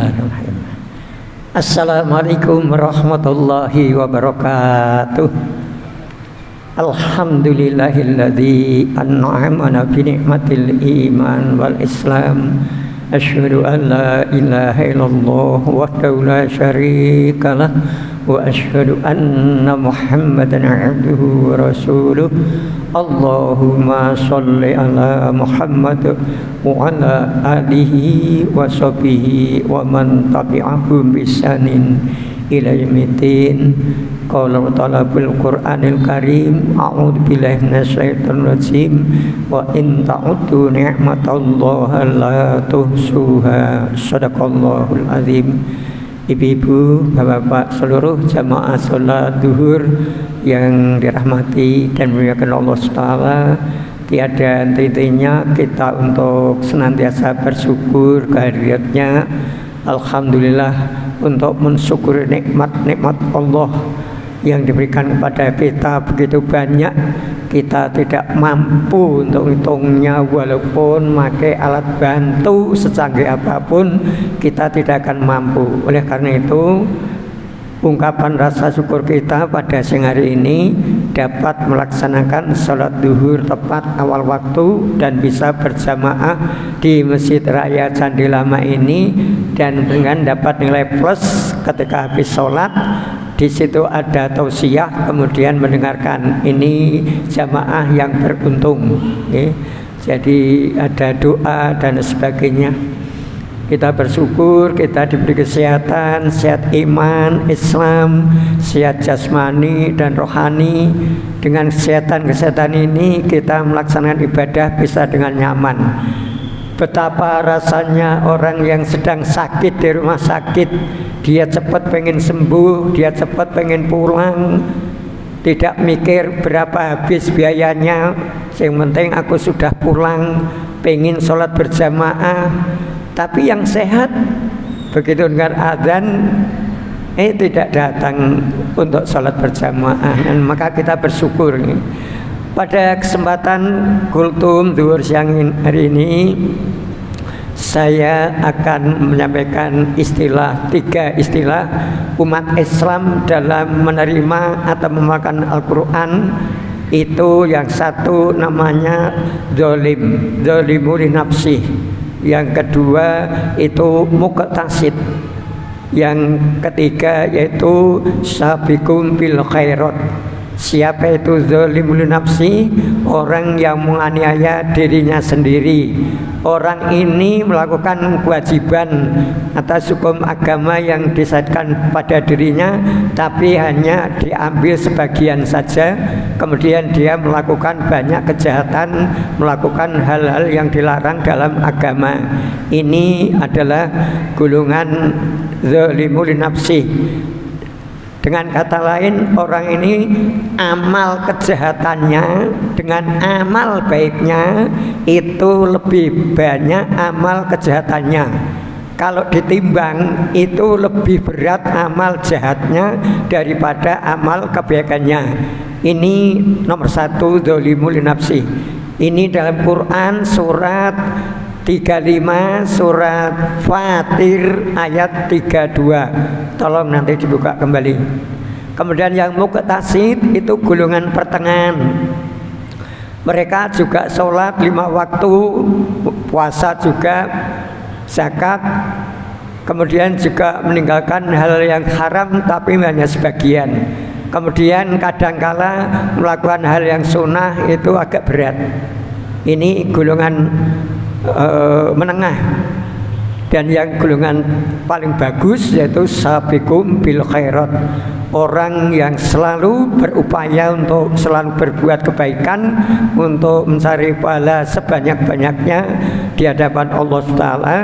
Bismillahirrahmanirrahim. Assalamualaikum warahmatullahi wabarakatuh. Alhamdulillahilladzi an'amana bi ni'matil iman wal islam. Asyhadu an la ilaha illallah wahdahu la syarika lah wa asyhadu anna Muhammadan abduhu wa rasuluh. Allahumma sholli ala Muhammad wa ala alihi wa sahbihi wa man tabi'ahum bi ihsanin ila yaumiddin. Qala ta'ala bil Qur'anil Karim, a'udzu billahi minasyaitonir rajim, wa in ta'uddu ni'matallahi la tuhsuha. Shadaqallahul azim. Ibu-ibu, bapak-bapak, seluruh jamaah salat zuhur yang dirahmati dan dimuliakan Allah Ta'ala, tiada henti-hentinya kita untuk senantiasa bersyukur kehadiratnya. Alhamdulillah, untuk mensyukuri nikmat-nikmat Allah yang diberikan kepada kita begitu banyak, kita tidak mampu untuk hitungnya. Walaupun pakai alat bantu secanggih apapun, kita tidak akan mampu. Oleh karena itu, ungkapan rasa syukur kita pada siang hari ini dapat melaksanakan sholat zuhur tepat awal waktu dan bisa berjamaah di Masjid Raya Candi Lama ini, dan dengan dapat nilai plus ketika habis sholat. Di situ ada tausiah, kemudian mendengarkan, ini jamaah yang beruntung. Jadi ada doa dan sebagainya. Kita bersyukur kita diberi kesehatan, sehat iman, Islam, sehat jasmani dan rohani. Dengan kesehatan ini kita melaksanakan ibadah bisa dengan nyaman. Betapa rasanya orang yang sedang sakit di rumah sakit, dia cepat pengen sembuh, dia cepat pengen pulang, tidak mikir berapa habis biayanya, yang penting aku sudah pulang, pengen sholat berjamaah. Tapi yang sehat begitu dengar azan tidak datang untuk sholat berjamaah, dan maka kita bersyukur nih. Pada kesempatan kultum zuhur siang hari ini, saya akan menyampaikan tiga istilah umat Islam dalam menerima atau memakan Al-Quran. Itu yang satu namanya zolimu li nafsi, yang kedua itu muqtasid, yang ketiga yaitu sabiqum bil khairat. Siapa itu zalimul nafsi? Orang yang menganiaya dirinya sendiri. Orang ini melakukan kewajiban atas hukum agama yang disyariatkan pada dirinya, tapi hanya diambil sebagian saja. Kemudian dia melakukan banyak kejahatan, melakukan hal-hal yang dilarang dalam agama. Ini adalah golongan zalimul nafsi. Dengan kata lain, orang ini amal kejahatannya dengan amal baiknya itu lebih banyak amal kejahatannya. Kalau ditimbang itu lebih berat amal jahatnya daripada amal kebaikannya. Ini nomor satu, zalimul nafsi. Ini dalam Quran surat 35, surat Fatir ayat 32. Tolong nanti dibuka kembali. Kemudian yang muqtasid itu golongan pertengahan. Mereka juga sholat 5 waktu, puasa juga, zakat, kemudian juga meninggalkan hal yang haram tapi hanya sebagian. Kemudian kadangkala melakukan hal yang sunnah itu agak berat. Ini golongan menengah. Dan yang golongan paling bagus yaitu sabiqum bil khairat, orang yang selalu berupaya untuk selalu berbuat kebaikan, untuk mencari pahala sebanyak-banyaknya di hadapan Allah Ta'ala.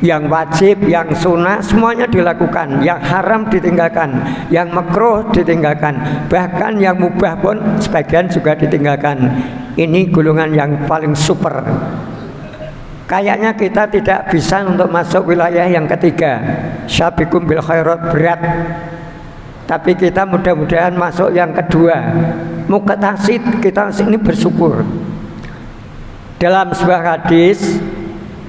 Yang wajib, yang sunnah semuanya dilakukan, yang haram ditinggalkan, yang makruh ditinggalkan, bahkan yang mubah pun sebagian juga ditinggalkan. Ini golongan yang paling super. Kayaknya kita tidak bisa untuk masuk wilayah yang ketiga, sabiqum bil khairat, berat. Tapi kita mudah-mudahan masuk yang kedua, muqtasid. Kita ini bersyukur. Dalam sebuah hadis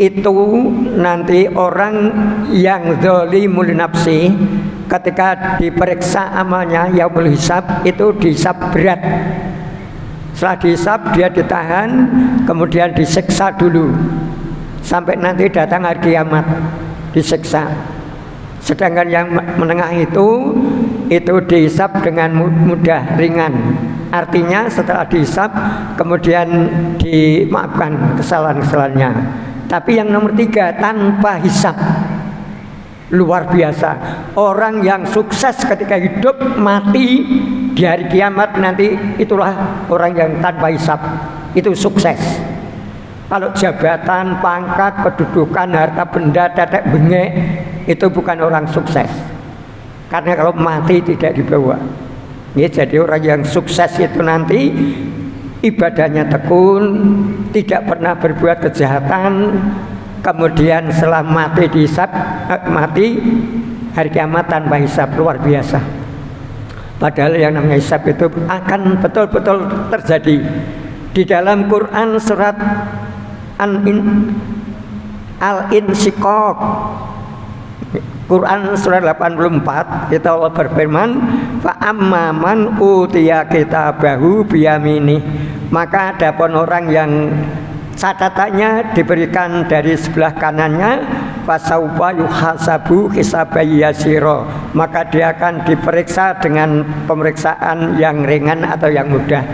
itu nanti orang yang zalimul nafsi ketika diperiksa amalnya yaumul hisab itu dihisab berat. Setelah dihisab dia ditahan, kemudian disiksa dulu sampai nanti datang hari kiamat disiksa. Sedangkan yang menengah itu dihisab dengan mudah, ringan. Artinya setelah dihisab kemudian dimaafkan kesalahan-kesalahannya. Tapi yang nomor 3 tanpa hisab, luar biasa. Orang yang sukses ketika hidup mati di hari kiamat nanti itulah orang yang tanpa hisab. Itu sukses. Kalau jabatan, pangkat, kedudukan, harta benda, tetek bengek, itu bukan orang sukses. Karena kalau mati tidak dibawa. Ya, jadi orang yang sukses itu nanti ibadahnya tekun, tidak pernah berbuat kejahatan, kemudian setelah mati dihisab, mati hari kiamat tanpa hisab, luar biasa. Padahal yang namanya hisab itu akan betul-betul terjadi. Di dalam Quran surat Al-Insyiqaq, Quran surat 84, kita Allah berfirman, fa amman utiya kitabahu biyamini, maka adapun orang yang catatannya diberikan dari sebelah kanannya, fasaufa yuhasabu hisaban yasira, maka dia akan diperiksa dengan pemeriksaan yang ringan atau yang mudah.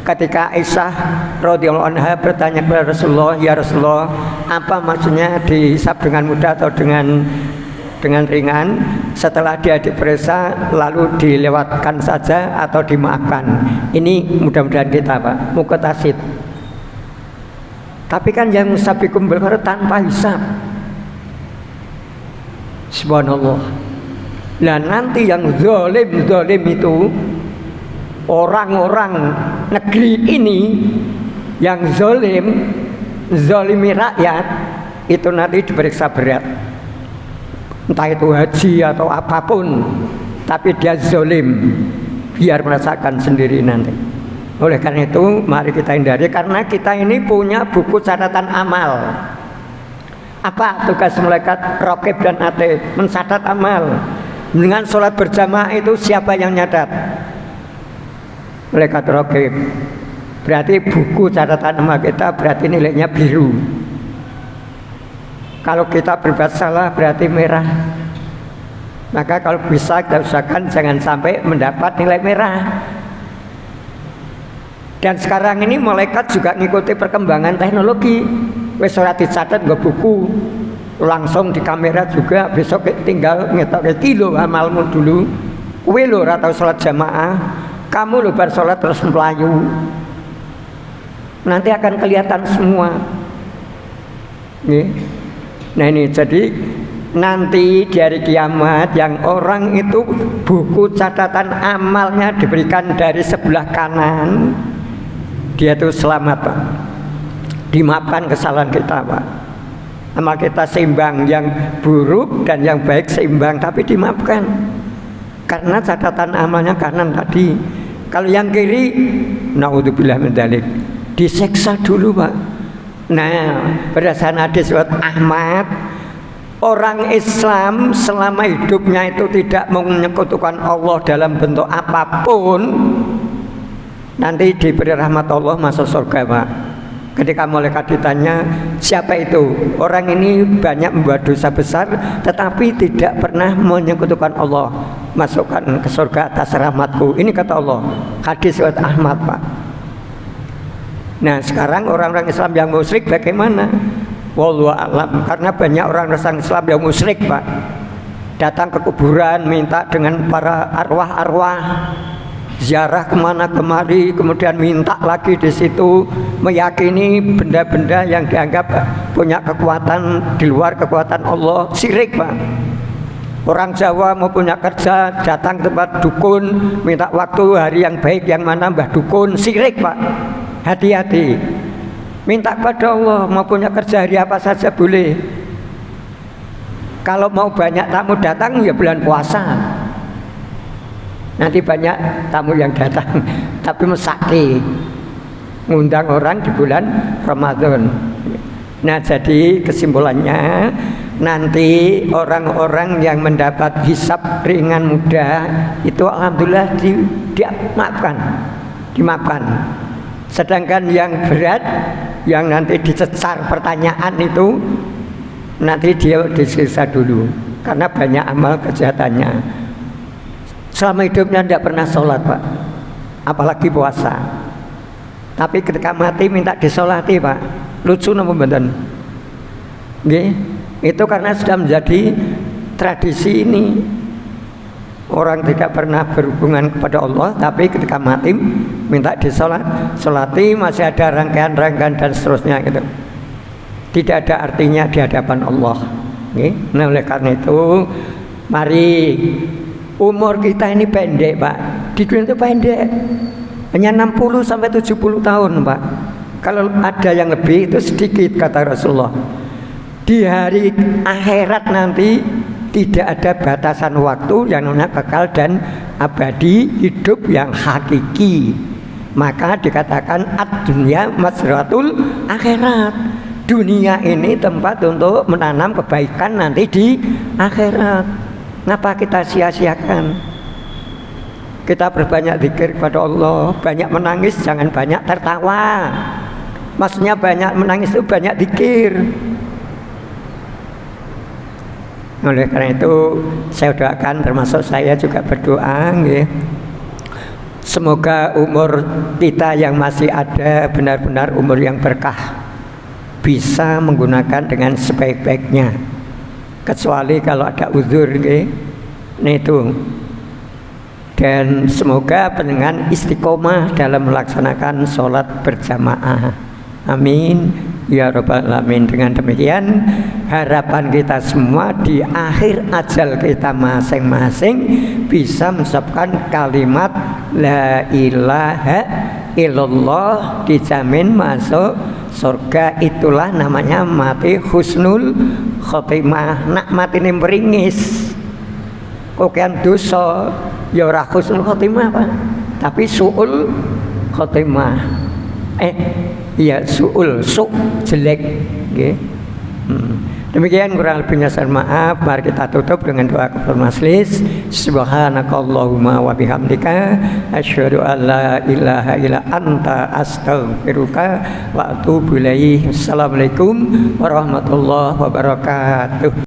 Ketika Aisyah radhiyallahu anha bertanya kepada Rasulullah, ya Rasulullah, apa maksudnya dihisab dengan mudah atau dengan ringan? Setelah dia diperiksa lalu dilewatkan saja atau dimaafkan. Ini mudah-mudahan kita Pak muqtasid. Tapi kan yang musabiqum bil khairat tanpa hisab. Subhanallah. Nah nanti yang zalim itu orang-orang negeri ini yang zalimi rakyat itu nanti diperiksa berat, entah itu haji atau apapun, tapi dia zalim, biar merasakan sendiri nanti. Oleh karena itu mari kita hindari, karena kita ini punya buku catatan amal. Apa tugas malaikat raqib dan atid? Mencatat amal. Dengan sholat berjamaah itu siapa yang nyatat? Malaikat raqib. Berarti buku catatan amal kita berarti nilainya biru. Kalau kita berbuat salah berarti merah. Maka kalau bisa kita usahakan jangan sampai mendapat nilai merah. Dan sekarang ini malaikat juga ngikuti perkembangan teknologi. Wes ora dicatat nggo buku, langsung di kamera juga, besok tinggal ngetok kilo amalmu dulu. Kowe lho ora tau salat jamaah, kamu lho bar salat terus melayu. Nanti akan kelihatan semua. Nih. Nah ini jadi nanti di hari kiamat yang orang itu buku catatan amalnya diberikan dari sebelah kanan, dia itu selamat Pak, dimaafkan kesalahan kita Pak, amal kita seimbang, yang buruk dan yang baik seimbang tapi dimaafkan karena catatan amalnya kanan tadi. Kalau yang kiri naudzubillah min dzalik, disiksa dulu Pak. Nah berdasarkan hadis riwayat Ahmad, orang Islam selama hidupnya itu tidak menyekutukan Allah dalam bentuk apapun, nanti diberi rahmat Allah masuk surga Pak. Ketika malaikat ditanya siapa itu, orang ini banyak membuat dosa besar tetapi tidak pernah menyekutukan Allah, masukkan ke surga atas rahmatku. Ini kata Allah, hadis riwayat Ahmad Pak. Nah sekarang orang-orang Islam yang musyrik bagaimana? Wallahu a'lam. Karena banyak orang Islam yang musyrik Pak, datang ke kuburan minta dengan para arwah-arwah, ziarah kemana kemari, kemudian minta lagi di situ, meyakini benda-benda yang dianggap punya kekuatan di luar kekuatan Allah. Syirik Pak. Orang Jawa mau punya kerja, datang ke tempat dukun, minta waktu hari yang baik yang mana mbah dukun. Syirik Pak. Hati-hati. Minta pada Allah, mau punya kerja hari apa saja boleh. Kalau mau banyak tamu datang ya bulan puasa, nanti banyak tamu yang datang. Tapi mesake ngundang orang di bulan Ramadan. Nah, jadi kesimpulannya nanti orang-orang yang mendapat hisab ringan mudah itu alhamdulillah dimaafkan. Sedangkan yang berat, yang nanti dicecar pertanyaan itu nanti dia disiksa dulu karena banyak amal kejahatannya. Selama hidupnya tidak pernah sholat, Pak, apalagi puasa. Tapi ketika mati minta disolati, Pak. Lucu nama mboten? Nggih, itu karena sudah menjadi tradisi ini. Orang tidak pernah berhubungan kepada Allah, tapi ketika mati minta disolati, masih ada rangkaian-rangkaian dan seterusnya gitu. Tidak ada artinya di hadapan Allah. Nggih. Nah, oleh karena itu, mari, umur kita ini pendek, Pak. Di dunia itu pendek. Hanya 60 sampai 70 tahun, Pak. Kalau ada yang lebih itu sedikit, kata Rasulullah. Di hari akhirat nanti tidak ada batasan waktu yang namanya kekal dan abadi, hidup yang hakiki. Maka dikatakan ad-dunya mazratul akhirat. Dunia ini tempat untuk menanam kebaikan nanti di akhirat. Ngapa kita sia-siakan? Kita berbanyak zikir kepada Allah, banyak menangis, jangan banyak tertawa. Maksudnya banyak menangis itu banyak zikir. Oleh karena itu saya doakan, termasuk saya juga berdoa, ya. Semoga umur kita yang masih ada benar-benar umur yang berkah, bisa menggunakan dengan sebaik-baiknya. Kecuali kalau ada uzur, ya. Nah itu. Dan semoga panjenengan istiqomah dalam melaksanakan sholat berjamaah. Amin ya rabbal alamin. Dengan demikian harapan kita semua di akhir ajal kita masing-masing bisa mengucapkan kalimat la ilaha illallah, dijamin masuk surga. Itulah namanya mati husnul khotimah. Nak mati ini meringis kokian dosa ya ora husnul khotimah, Pak, tapi su'ul khotimah. Iya, su'ul, jelek, okay. Demikian kurang lebihnya saya maaf. Mari kita tutup dengan doa kafaratul majelis. Subhanakallahumma wa bihamdika asyhadu an la ilaha illa anta astaghfiruka wa atubu ilaik. Assalamualaikum warahmatullahi wabarakatuh.